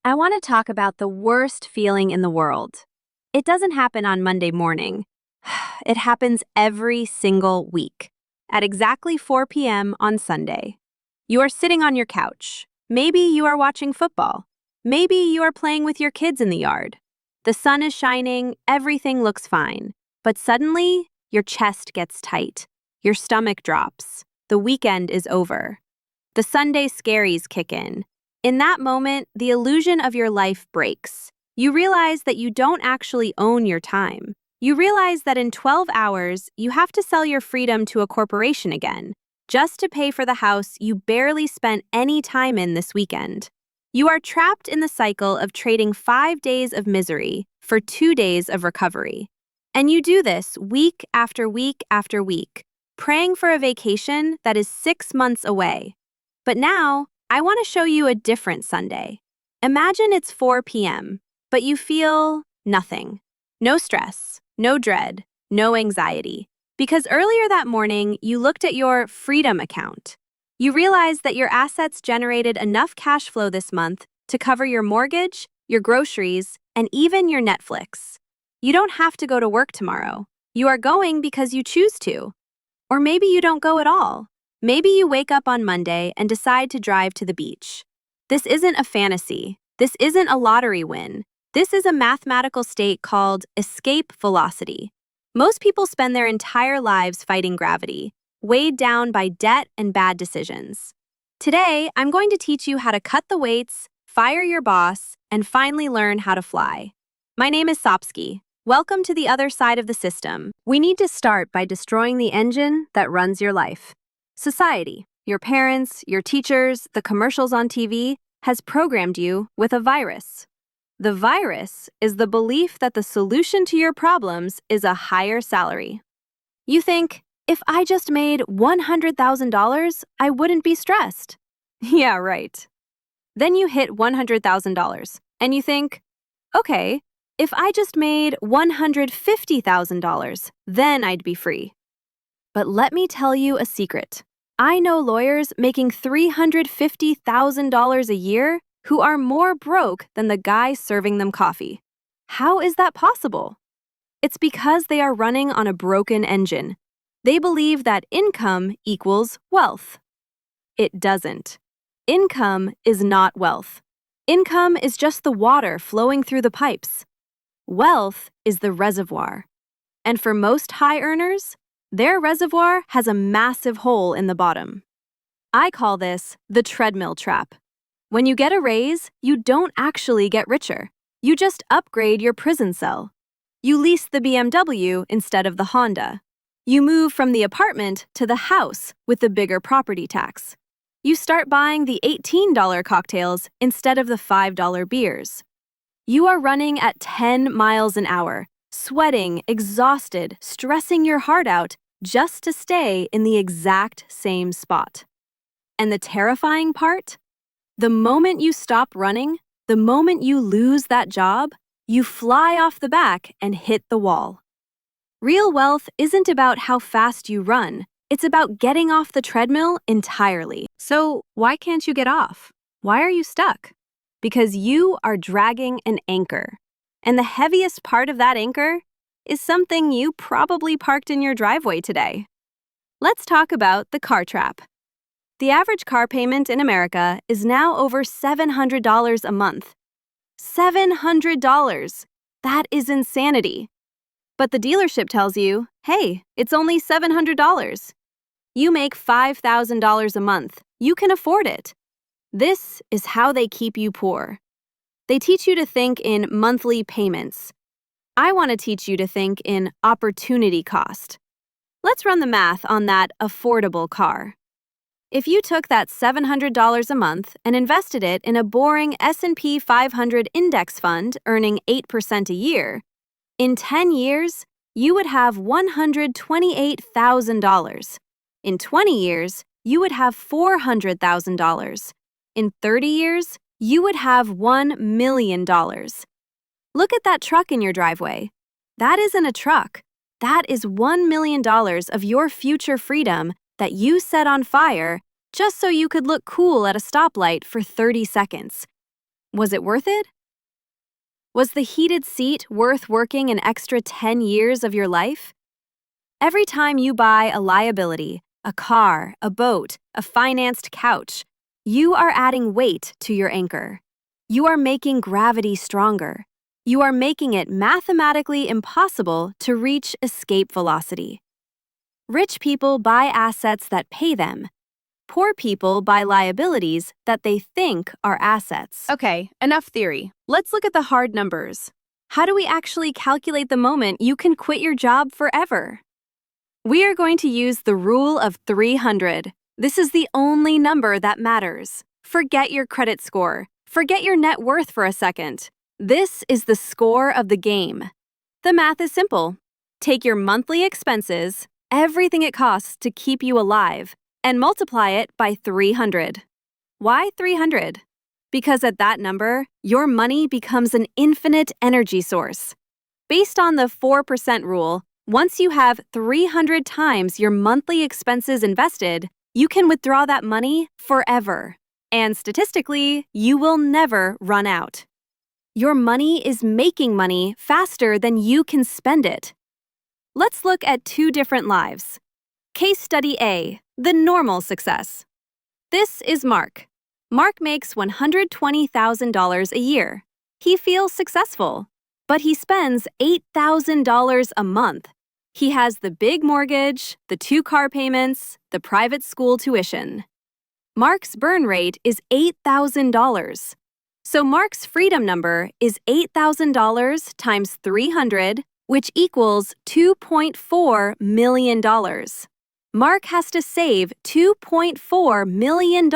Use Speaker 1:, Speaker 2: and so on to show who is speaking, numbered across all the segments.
Speaker 1: I want to talk about the worst feeling in the world. It doesn't happen on Monday morning. It happens every single week at exactly 4 p.m. on Sunday. You are sitting on your couch. Maybe you are watching football. Maybe you are playing with your kids in the yard. The sun is shining, everything looks fine. But suddenly, your chest gets tight. Your stomach drops. The weekend is over. The Sunday scaries kick in. In that moment, the illusion of your life breaks. You realize that you don't actually own your time. You realize that in 12 hours, you have to sell your freedom to a corporation again, just to pay for the house you barely spent any time in this weekend. You are trapped in the cycle of trading 5 days of misery for 2 days of recovery. And you do this week after week after week, praying for a vacation that is 6 months away. But now, I want to show you a different Sunday. Imagine it's 4 p.m., but you feel nothing. No stress, no dread, no anxiety. Because earlier that morning, you looked at your freedom account. You realized that your assets generated enough cash flow this month to cover your mortgage, your groceries, and even your Netflix. You don't have to go to work tomorrow. You are going because you choose to. Or maybe you don't go at all. Maybe you wake up on Monday and decide to drive to the beach. This isn't a fantasy. This isn't a lottery win. This is a mathematical state called escape velocity. Most people spend their entire lives fighting gravity, weighed down by debt and bad decisions. Today, I'm going to teach you how to cut the weights, fire your boss, and finally learn how to fly. My name is Sapski. Welcome to the other side of the system. We need to start by destroying the engine that runs your life. Society, your parents, your teachers, the commercials on TV, has programmed you with a virus. The virus is the belief that the solution to your problems is a higher salary. You think, if I just made $100,000, I wouldn't be stressed. Yeah, right. Then you hit $100,000, and you think, okay, if I just made $150,000, then I'd be free. But let me tell you a secret. I know lawyers making $350,000 a year who are more broke than the guy serving them coffee. How is that possible? It's because they are running on a broken engine. They believe that income equals wealth. It doesn't. Income is not wealth. Income is just the water flowing through the pipes. Wealth is the reservoir. And for most high earners, their reservoir has a massive hole in the bottom. I call this the treadmill trap. When you get a raise, you don't actually get richer. You just upgrade your prison cell. You lease the BMW instead of the Honda. You move from the apartment to the house with the bigger property tax. You start buying the $18 cocktails instead of the $5 beers. You are running at 10 miles an hour, sweating, exhausted, stressing your heart out just to stay in the exact same spot. And the terrifying part? The moment you stop running, the moment you lose that job, you fly off the back and hit the wall. Real wealth isn't about how fast you run. It's about getting off the treadmill entirely. So why can't you get off? Why are you stuck? Because you are dragging an anchor. And the heaviest part of that anchor is something you probably parked in your driveway today. Let's talk about the car trap. The average car payment in America is now over $700 a month. $700! That is insanity. But the dealership tells you, hey, it's only $700. You make $5,000 a month. You can afford it. This is how they keep you poor. They teach you to think in monthly payments. I want to teach you to think in opportunity cost. Let's run the math on that affordable car. If you took that $700 a month and invested it in a boring S&P 500 index fund earning 8% a year, in 10 years, you would have $128,000. In 20 years, you would have $400,000. In 30 years, you would have $1 million. Look at that truck in your driveway. That isn't a truck. That is $1 million of your future freedom that you set on fire just so you could look cool at a stoplight for 30 seconds. Was it worth it? Was the heated seat worth working an extra 10 years of your life? Every time you buy a liability, a car, a boat, a financed couch, you are adding weight to your anchor. You are making gravity stronger. You are making it mathematically impossible to reach escape velocity. Rich people buy assets that pay them. Poor people buy liabilities that they think are assets. Okay, enough theory. Let's look at the hard numbers. How do we actually calculate the moment you can quit your job forever? We are going to use the rule of 300. This is the only number that matters. Forget your credit score. Forget your net worth for a second. This is the score of the game. The math is simple. Take your monthly expenses, everything it costs to keep you alive, and multiply it by 300. Why 300? Because at that number, your money becomes an infinite energy source. Based on the 4% rule, once you have 300 times your monthly expenses invested, you can withdraw that money forever. And statistically, you will never run out. Your money is making money faster than you can spend it. Let's look at two different lives. Case study A, the normal success. This is Mark. Mark makes $120,000 a year. He feels successful, but he spends $8,000 a month. He has the big mortgage, the 2 car payments, the private school tuition. Mark's burn rate is $8,000. So Mark's freedom number is $8,000 times 300, which equals $2.4 million. Mark has to save $2.4 million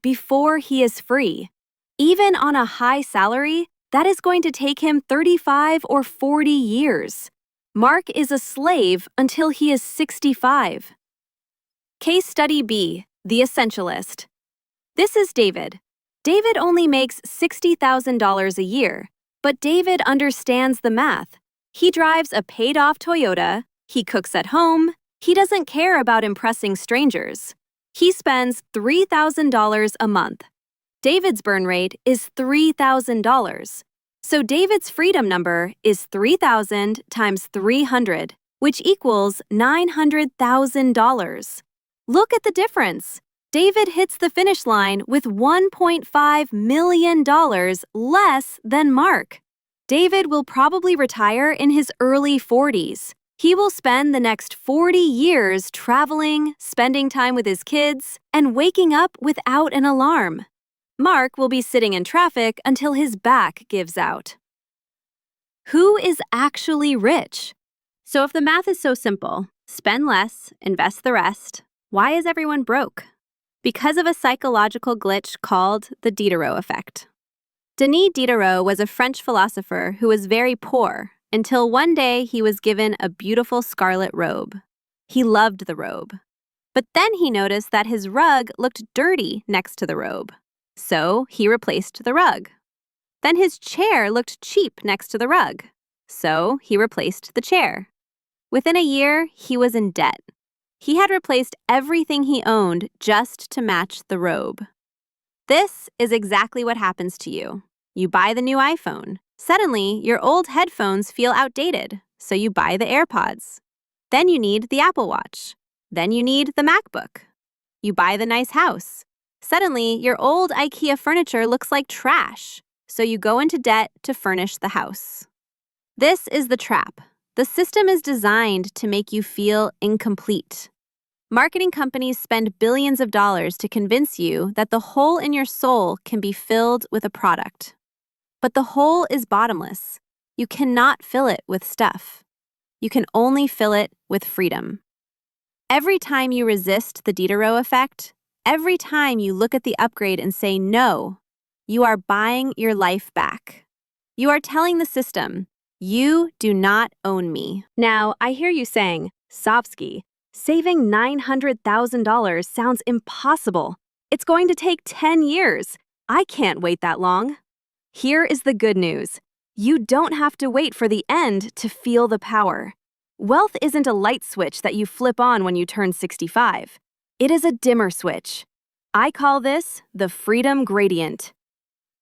Speaker 1: before he is free. Even on a high salary, that is going to take him 35 or 40 years. Mark is a slave until he is 65. Case study B, the essentialist. This is David. David only makes $60,000 a year, but David understands the math. He drives a paid-off Toyota, he cooks at home, he doesn't care about impressing strangers. He spends $3,000 a month. David's burn rate is $3,000. So David's freedom number is 3,000 times 300, which equals $900,000. Look at the difference. David hits the finish line with $1.5 million less than Mark. David will probably retire in his early 40s. He will spend the next 40 years traveling, spending time with his kids, and waking up without an alarm. Mark will be sitting in traffic until his back gives out. Who is actually rich? So if the math is so simple, spend less, invest the rest, why is everyone broke? Because of a psychological glitch called the Diderot effect. Denis Diderot was a French philosopher who was very poor until one day he was given a beautiful scarlet robe. He loved the robe. But then he noticed that his rug looked dirty next to the robe. So he replaced the rug. Then his chair looked cheap next to the rug. So he replaced the chair. Within a year, he was in debt. He had replaced everything he owned just to match the robe. This is exactly what happens to you. You buy the new iPhone. Suddenly, your old headphones feel outdated, so you buy the AirPods. Then you need the Apple Watch. Then you need the MacBook. You buy the nice house. Suddenly, your old IKEA furniture looks like trash, so you go into debt to furnish the house. This is the trap. The system is designed to make you feel incomplete. Marketing companies spend billions of dollars to convince you that the hole in your soul can be filled with a product. But the hole is bottomless. You cannot fill it with stuff. You can only fill it with freedom. Every time you resist the Diderot effect, every time you look at the upgrade and say no, you are buying your life back. You are telling the system, you do not own me. Now, I hear you saying, Savsky, saving $900,000 sounds impossible. It's going to take 10 years. I can't wait that long. Here is the good news. You don't have to wait for the end to feel the power. Wealth isn't a light switch that you flip on when you turn 65. It is a dimmer switch. I call this the freedom gradient.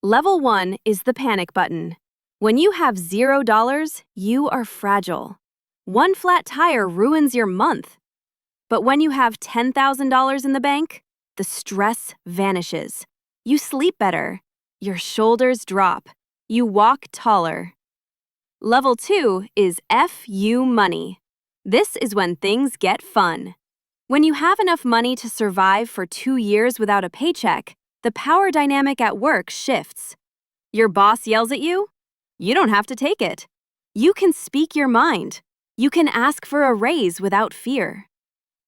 Speaker 1: Level 1 is the panic button. When you have $0, you are fragile. One flat tire ruins your month. But when you have $10,000 in the bank, the stress vanishes. You sleep better. Your shoulders drop. You walk taller. Level 2 is FU money. This is when things get fun. When you have enough money to survive for 2 years without a paycheck, the power dynamic at work shifts. Your boss yells at you? You don't have to take it. You can speak your mind. You can ask for a raise without fear.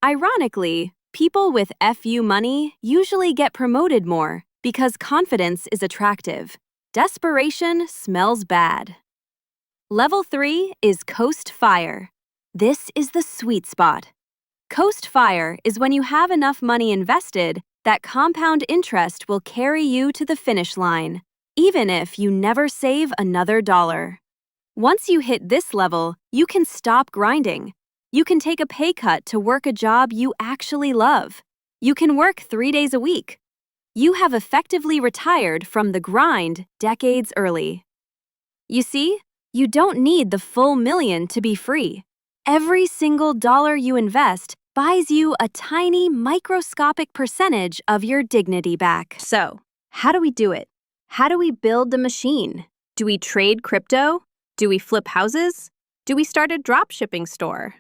Speaker 1: Ironically, people with FU money usually get promoted more because confidence is attractive. Desperation smells bad. Level 3 is Coast Fire. This is the sweet spot. Coast Fire is when you have enough money invested that compound interest will carry you to the finish line, even if you never save another dollar. Once you hit this level, you can stop grinding. You can take a pay cut to work a job you actually love. You can work 3 days a week. You have effectively retired from the grind decades early. You see, you don't need the full million to be free. Every single dollar you invest buys you a tiny microscopic percentage of your dignity back. So, how do we do it? How do we build the machine? Do we trade crypto? Do we flip houses? Do we start a dropshipping store?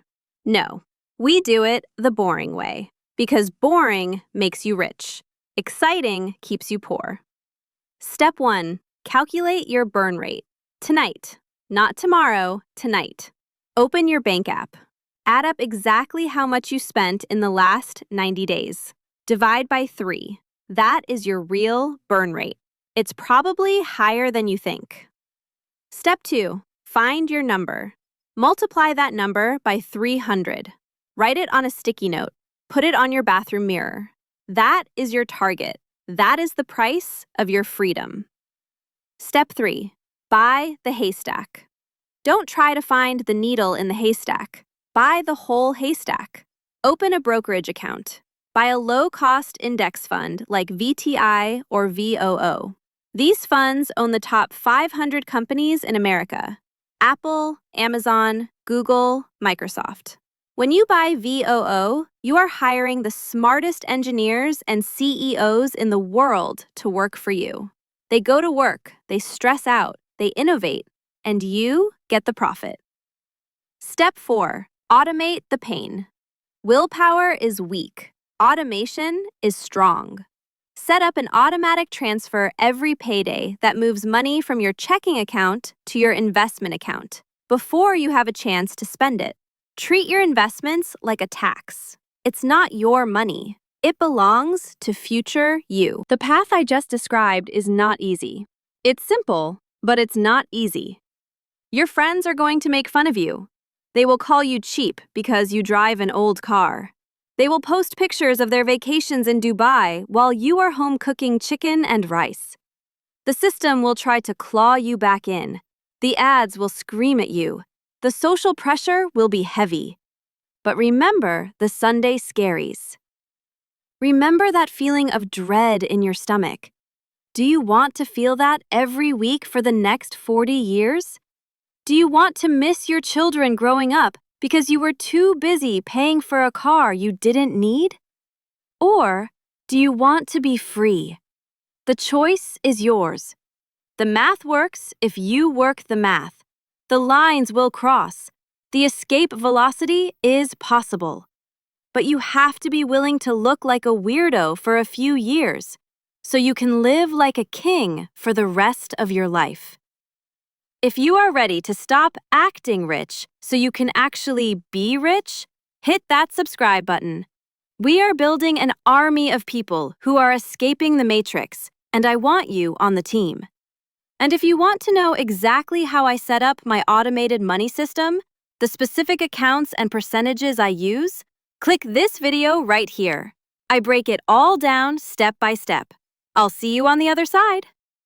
Speaker 1: No, we do it the boring way. Because boring makes you rich. Exciting keeps you poor. Step 1. Calculate your burn rate. Tonight. Not tomorrow, tonight. Open your bank app. Add up exactly how much you spent in the last 90 days. Divide by 3. That is your real burn rate. It's probably higher than you think. Step 2. Find your number. Multiply that number by 300. Write it on a sticky note. Put it on your bathroom mirror. That is your target. That is the price of your freedom. Step 3. Buy the haystack. Don't try to find the needle in the haystack. Buy the whole haystack. Open a brokerage account. Buy a low-cost index fund like VTI or VOO. These funds own the top 500 companies in America: Apple, Amazon, Google, Microsoft. When you buy VOO, you are hiring the smartest engineers and CEOs in the world to work for you. They go to work, they stress out, they innovate, and you get the profit. Step 4. Automate the pain. Willpower is weak. Automation is strong. Set up an automatic transfer every payday that moves money from your checking account to your investment account before you have a chance to spend it. Treat your investments like a tax. It's not your money. It belongs to future you. The path I just described is not easy. It's simple, but it's not easy. Your friends are going to make fun of you. They will call you cheap because you drive an old car. They will post pictures of their vacations in Dubai while you are home cooking chicken and rice. The system will try to claw you back in. The ads will scream at you. The social pressure will be heavy. But remember the Sunday scaries. Remember that feeling of dread in your stomach. Do you want to feel that every week for the next 40 years? Do you want to miss your children growing up because you were too busy paying for a car you didn't need? Or do you want to be free? The choice is yours. The math works if you work the math. The lines will cross. The escape velocity is possible. But you have to be willing to look like a weirdo for a few years so you can live like a king for the rest of your life. If you are ready to stop acting rich so you can actually be rich, hit that subscribe button. We are building an army of people who are escaping the matrix, and I want you on the team. And if you want to know exactly how I set up my automated money system, the specific accounts and percentages I use, click this video right here. I break it all down step by step. I'll see you on the other side.